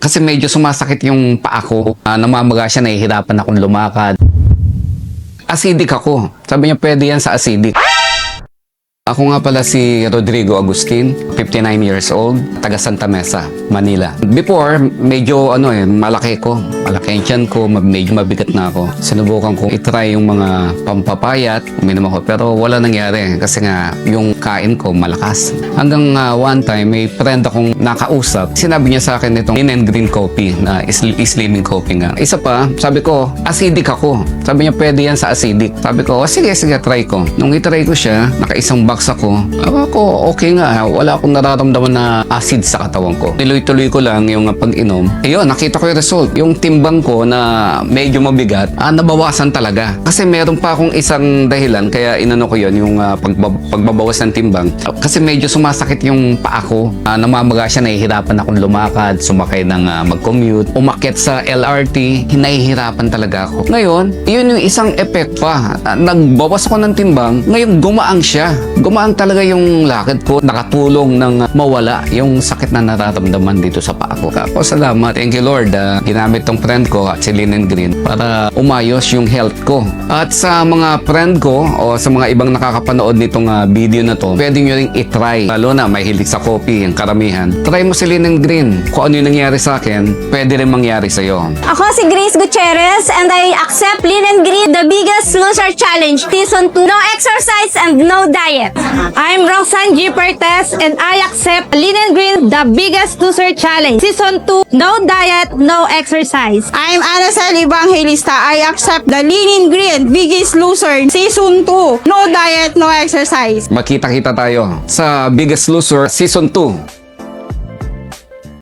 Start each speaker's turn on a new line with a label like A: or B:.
A: Kasi medyo sumasakit yung paa ko. Namamaga siya, nahihirapan akong lumakad. Acidic ako. Sabi niya, pwede yan sa acidic. Ako nga pala si Rodrigo Agustin, 59 years old, taga Santa Mesa, Manila. Before, medyo malaki ko. Malaki ang tiyan ko, medyo mabigat na ako. Sinubukan ko itry yung mga pampapayat, uminom ako, pero wala nangyari kasi nga yung kain ko malakas. Hanggang one time, may friend akong nakausap. Sinabi niya sa akin itong Lean and Green Coffee na slimming coffee nga. Isa pa, sabi ko, acidic ako. Sabi niya, pwede yan sa acidic. Sabi ko, sige, try ko. Nung itry ko siya, nakaisang box ako okay nga, wala akong nararamdaman na acid sa katawan ko. Niluy-tuloy ko lang yung pag-inom. Ayun, nakita ko yung result. Yung timbang ko na medyo mabigat, nabawasan talaga. Kasi meron pa akong isang dahilan, kaya inano ko yun, yung pagbabawas ng timbang. Kasi medyo sumasakit yung paa ko. Namamaga siya, nahihirapan akong lumakad, sumakay ng mag-commute, umakyat sa LRT, nahihirapan talaga ako. Ngayon, yun yung isang effect pa. Nagbawas ako ng timbang, ngayon gumaang siya. Gumaan talaga yung lakad ko, nakatulong ng mawala yung sakit na nararamdaman dito sa paa ko. Ako, salamat. Thank you, Lord. Ginamit tong friend ko at si Lean and Green para umayos yung health ko. At sa mga friend ko o sa mga ibang nakakapanood nitong video na to, pwede nyo ring itry. Lalo na may hilig sa coffee, yung karamihan. Try mo si Lean and Green. Kung ano yung nangyari sa akin, pwede rin mangyari sa'yo.
B: Ako si Grace Gutierrez and I accept Lean and Green, the Biggest Loser Challenge, Season 2. No exercise and no diet.
C: I'm Roxanne G. Pertes and I accept Lean and Green, the Biggest Loser Challenge, Season 2. No diet, no exercise.
D: I'm Anasel Evangelista. I accept the Lean and Green, Biggest Loser, Season 2. No diet, no exercise.
A: Makita-kita tayo sa Biggest Loser Season 2.